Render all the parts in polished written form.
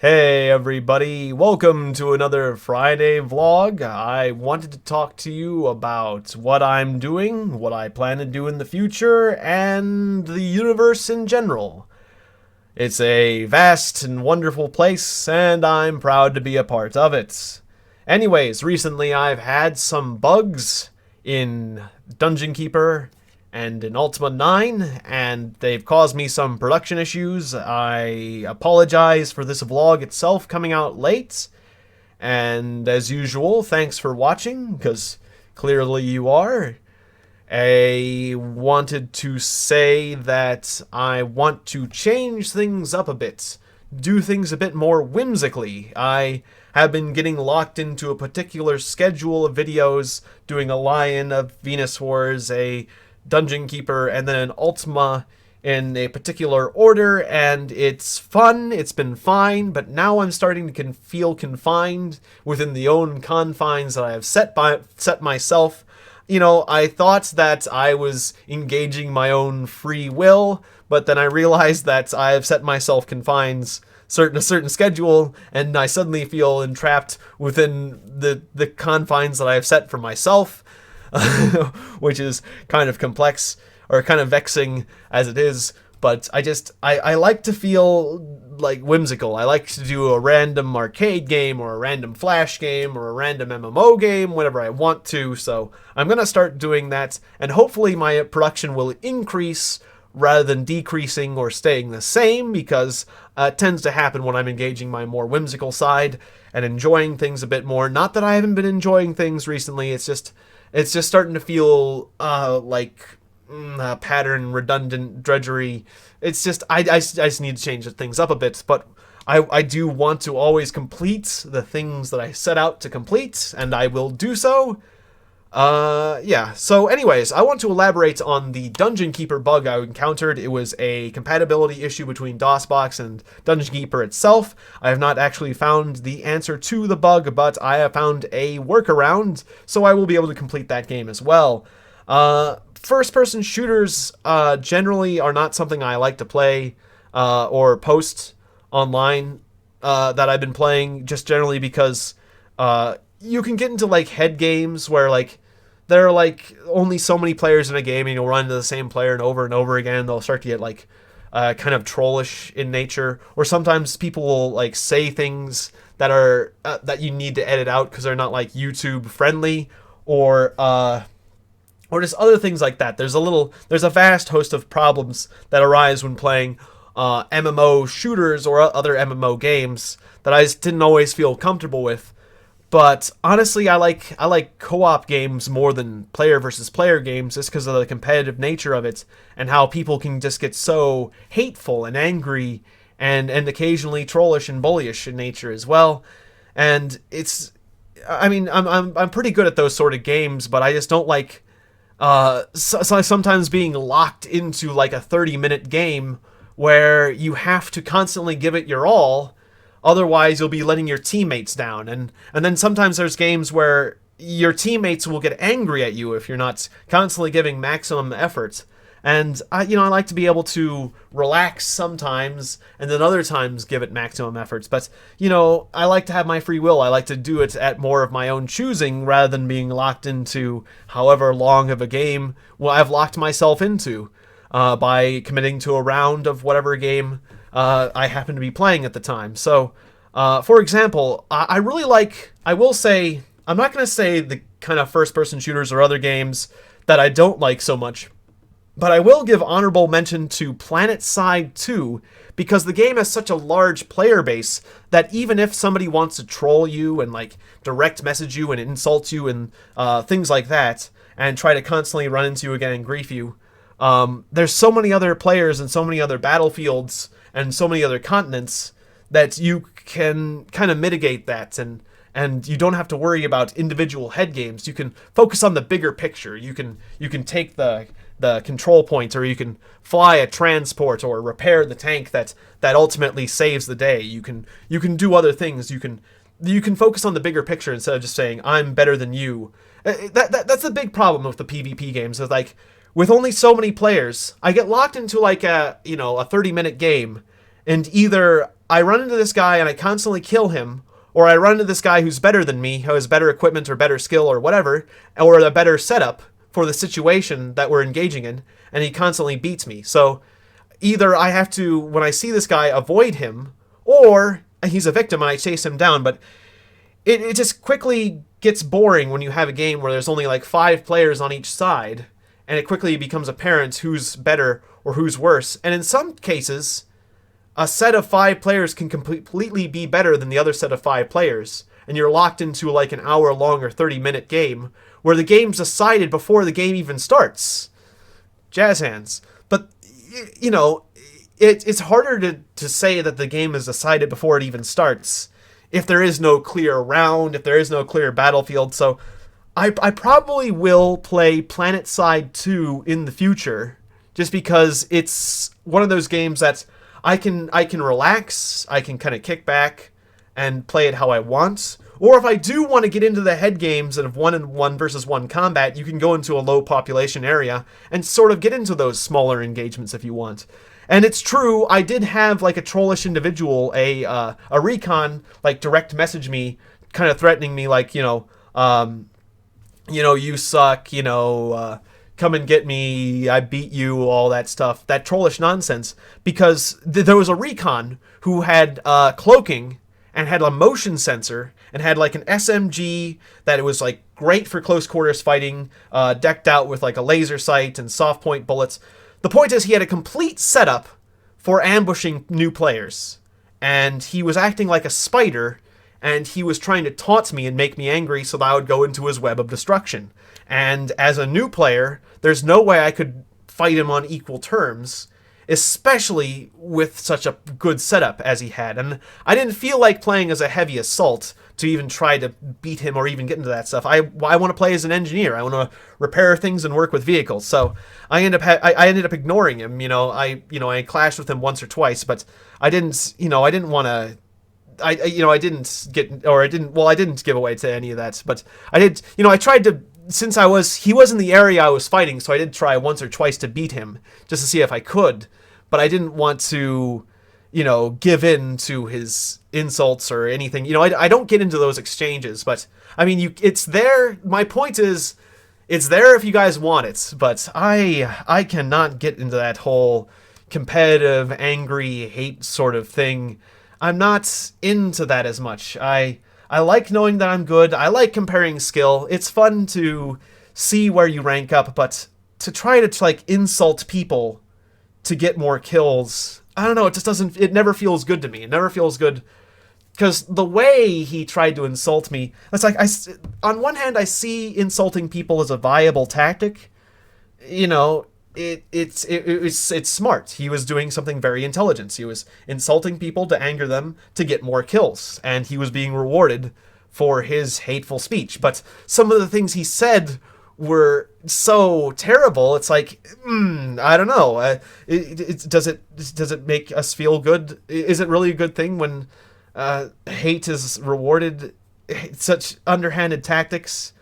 Hey everybody, welcome to another Friday vlog. I wanted to talk to you about what I'm doing, what I plan to do in the future, and the universe in general. It's a vast and wonderful place, and I'm proud to be a part of it. Anyways, recently I've had some bugs in Dungeon Keeper and in Ultima 9, and they've caused me some production issues. I apologize for this vlog itself coming out late, and as usual, thanks for watching, because clearly you are. I wanted to say that I want to change things up a bit, do things a bit more whimsically. I have been getting locked into a particular schedule of videos, doing a Lion of Venus Wars, a Dungeon Keeper, and then an Ultima in a particular order, and it's fun, it's been fine, but now I'm starting to feel confined within the own confines that I have set myself. You know, I thought that I was engaging my own free will, but then I realized that I have set myself confines a certain schedule, and I suddenly feel entrapped within the confines that I have set for myself. Which is kind of complex, or kind of vexing as it is, but I like to feel like whimsical. I like to do a random arcade game, or a random flash game, or a random MMO game whenever I want to, so I'm gonna start doing that, and hopefully my production will increase rather than decreasing or staying the same, because it tends to happen when I'm engaging my more whimsical side and enjoying things a bit more. Not that I haven't been enjoying things recently, it's just starting to feel like pattern, redundant drudgery. It's just I just need to change things up a bit, but I do want to always complete the things that I set out to complete, and I will do so. Yeah, so anyways, I want to elaborate on the Dungeon Keeper bug I encountered. It was a compatibility issue between DOSBox and Dungeon Keeper itself. I have not actually found the answer to the bug, but I have found a workaround, so I will be able to complete that game as well. First-person shooters generally are not something I like to play or post online that I've been playing, just generally because you can get into like head games where like there are like only so many players in a game, and you'll run into the same player and over again. They'll start to get like kind of trollish in nature, or sometimes people will like say things that are that you need to edit out because they're not like YouTube friendly, or just other things like that. There's a vast host of problems that arise when playing MMO shooters or other MMO games that I just didn't always feel comfortable with. But honestly, I like co-op games more than player versus player games, just because of the competitive nature of it, and how people can just get so hateful and angry, and occasionally trollish and bullyish in nature as well. And I mean, I'm pretty good at those sort of games, but I just don't like sometimes being locked into like a 30-minute game where you have to constantly give it your all. Otherwise, you'll be letting your teammates down. And then sometimes there's games where your teammates will get angry at you if you're not constantly giving maximum effort. And I like to be able to relax sometimes, and then other times give it maximum efforts. But, I like to have my free will. I like to do it at more of my own choosing, rather than being locked into however long of a game I've locked myself into by committing to a round of whatever game I happen to be playing at the time. So, for example, I really like, I will say, I'm not going to say the kind of first-person shooters or other games that I don't like so much, but I will give honorable mention to PlanetSide 2, because the game has such a large player base that even if somebody wants to troll you and like direct message you and insult you and things like that, and try to constantly run into you again and grief you, there's so many other players and so many other battlefields and so many other continents that you can kind of mitigate that, and you don't have to worry about individual head games. You can focus on the bigger picture. You can take the control point, or you can fly a transport, or repair the tank that ultimately saves the day. You can do other things. You can focus on the bigger picture instead of just saying I'm better than you. That's the big problem with the PvP games. Is like, with only so many players, I get locked into like a 30-minute game, and either I run into this guy and I constantly kill him, or I run into this guy who's better than me, who has better equipment or better skill or whatever, or a better setup for the situation that we're engaging in, and he constantly beats me. So either I have to, when I see this guy, avoid him, or he's a victim and I chase him down. But it just quickly gets boring when you have a game where there's only like 5 players on each side, and it quickly becomes apparent who's better or who's worse. And in some cases, a set of 5 players can completely be better than the other set of 5 players, and you're locked into like an hour-long or 30-minute game where the game's decided before the game even starts. Jazz hands. But, you know, it's harder to say that the game is decided before it even starts if there is no clear round, if there is no clear battlefield. So I probably will play PlanetSide 2 in the future, just because it's one of those games that I can relax, I can kind of kick back and play it how I want. Or if I do want to get into the head games of 1-on-1 versus 1 combat, you can go into a low population area and sort of get into those smaller engagements if you want. And it's true, I did have like a trollish individual, a recon, like direct message me, kind of threatening me, like, you suck, come and get me, I beat you, all that stuff, that trollish nonsense, because there was a recon who had cloaking and had a motion sensor and had like an SMG that it was like great for close quarters fighting, decked out with like a laser sight and soft point bullets. The point is, he had a complete setup for ambushing new players, and he was acting like a spider, and he was trying to taunt me and make me angry so that I would go into his web of destruction. And as a new player, there's no way I could fight him on equal terms, especially with such a good setup as he had. And I didn't feel like playing as a heavy assault to even try to beat him or even get into that stuff. I want to play as an engineer. I want to repair things and work with vehicles. So I ended up ignoring him. I clashed with him once or twice, but I didn't want to. I didn't give away to any of that, but I did. I tried to. Since he was in the area I was fighting, so I did try once or twice to beat him just to see if I could, but I didn't want to, give in to his insults or anything. I don't get into those exchanges, but I mean, it's there. My point is, it's there if you guys want it, but I cannot get into that whole competitive, angry, hate sort of thing. I'm not into that as much. I like knowing that I'm good. I like comparing skill. It's fun to see where you rank up, but to try to like insult people to get more kills, I don't know, it never feels good to me. It never feels good, because the way he tried to insult me, it's like, on one hand, I see insulting people as a viable tactic. It's smart. He was doing something very intelligent. He was insulting people to anger them to get more kills, and he was being rewarded for his hateful speech. But some of the things he said were so terrible. It's like, I don't know. Does it make us feel good? Is it really a good thing when hate is rewarded? Such underhanded tactics.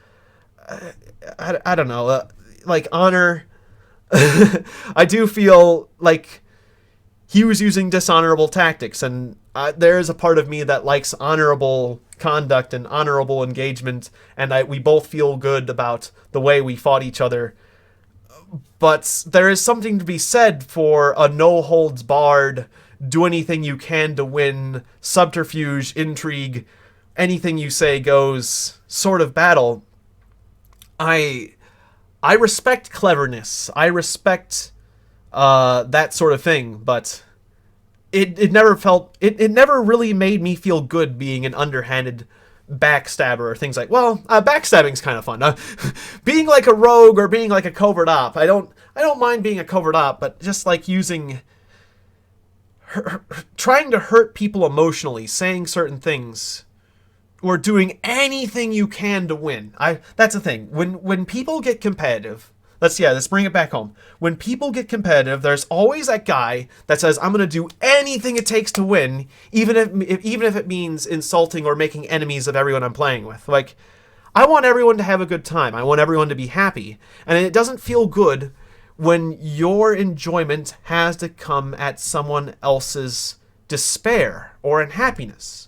I don't know. Like honor. I do feel like he was using dishonorable tactics, and there is a part of me that likes honorable conduct and honorable engagement, and we both feel good about the way we fought each other. But there is something to be said for a no-holds-barred, do anything you can to win, subterfuge, intrigue, anything you say goes sort of battle. I respect cleverness. I respect that sort of thing, but it never really made me feel good being an underhanded backstabber or things like. Well, backstabbing's kind of fun. Being like a rogue or being like a covert op. I don't mind being a covert op, but just like trying to hurt people emotionally, saying certain things, or doing anything you can to win. That's the thing. When people get competitive, let's bring it back home. When people get competitive, there's always that guy that says, I'm going to do anything it takes to win, even if it means insulting or making enemies of everyone I'm playing with. Like, I want everyone to have a good time. I want everyone to be happy. And it doesn't feel good when your enjoyment has to come at someone else's despair or in happiness.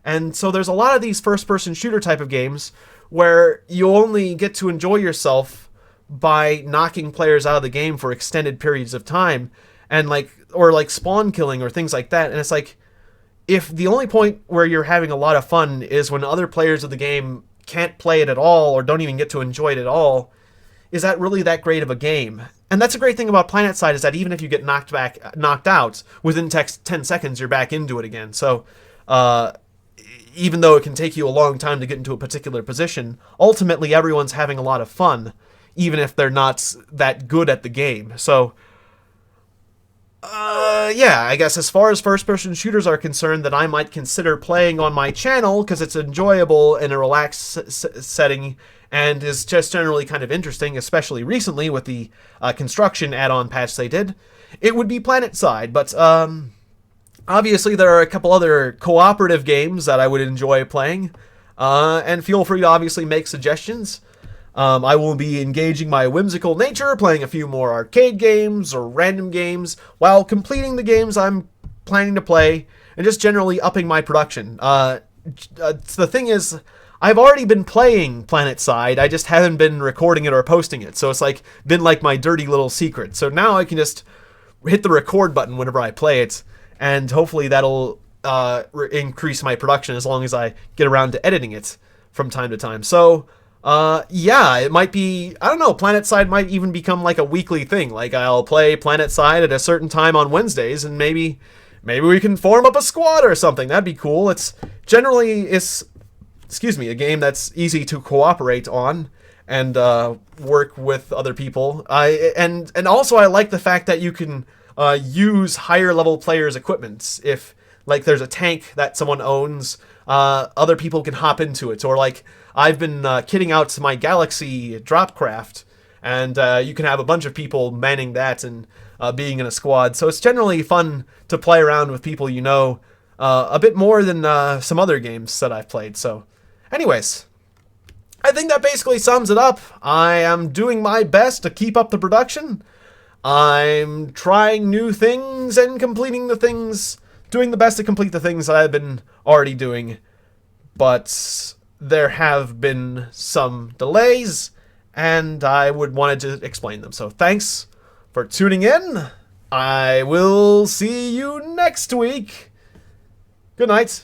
And so there's a lot of these first-person shooter type of games where you only get to enjoy yourself by knocking players out of the game for extended periods of time, and or spawn killing or things like that. And it's like, if the only point where you're having a lot of fun is when other players of the game can't play it at all or don't even get to enjoy it at all, is that really that great of a game? And that's a great thing about PlanetSide, is that even if you get knocked out, within 10 seconds you're back into it again. So even though it can take you a long time to get into a particular position, ultimately everyone's having a lot of fun, even if they're not that good at the game. So yeah, I guess as far as first-person shooters are concerned, that I might consider playing on my channel, because it's enjoyable in a relaxed setting, and is just generally kind of interesting, especially recently with the construction add-on patch they did, it would be PlanetSide. But obviously there are a couple other cooperative games that I would enjoy playing, and feel free to obviously make suggestions. I will be engaging my whimsical nature, playing a few more arcade games or random games, while completing the games I'm planning to play, and just generally upping my production. The thing is, I've already been playing PlanetSide, I just haven't been recording it or posting it, so it's been like my dirty little secret. So now I can just hit the record button whenever I play it, and hopefully that'll increase my production as long as I get around to editing it from time to time. So yeah, it might be, I don't know, PlanetSide might even become like a weekly thing. Like, I'll play PlanetSide at a certain time on Wednesdays, and maybe we can form up a squad or something. That'd be cool. It's generally, a game that's easy to cooperate on and work with other people. And also I like the fact that you can use higher level players' equipment. If there's a tank that someone owns, other people can hop into it, or I've been kitting out my Galaxy Dropcraft, and you can have a bunch of people manning that and being in a squad. So it's generally fun to play around with people you know a bit more than some other games that I've played. So anyways, I think that basically sums it up. I am doing my best to keep up the production. I'm trying new things and completing the things, doing the best to complete the things that I've been already doing. But there have been some delays, and I wanted to explain them. So thanks for tuning in. I will see you next week. Good night.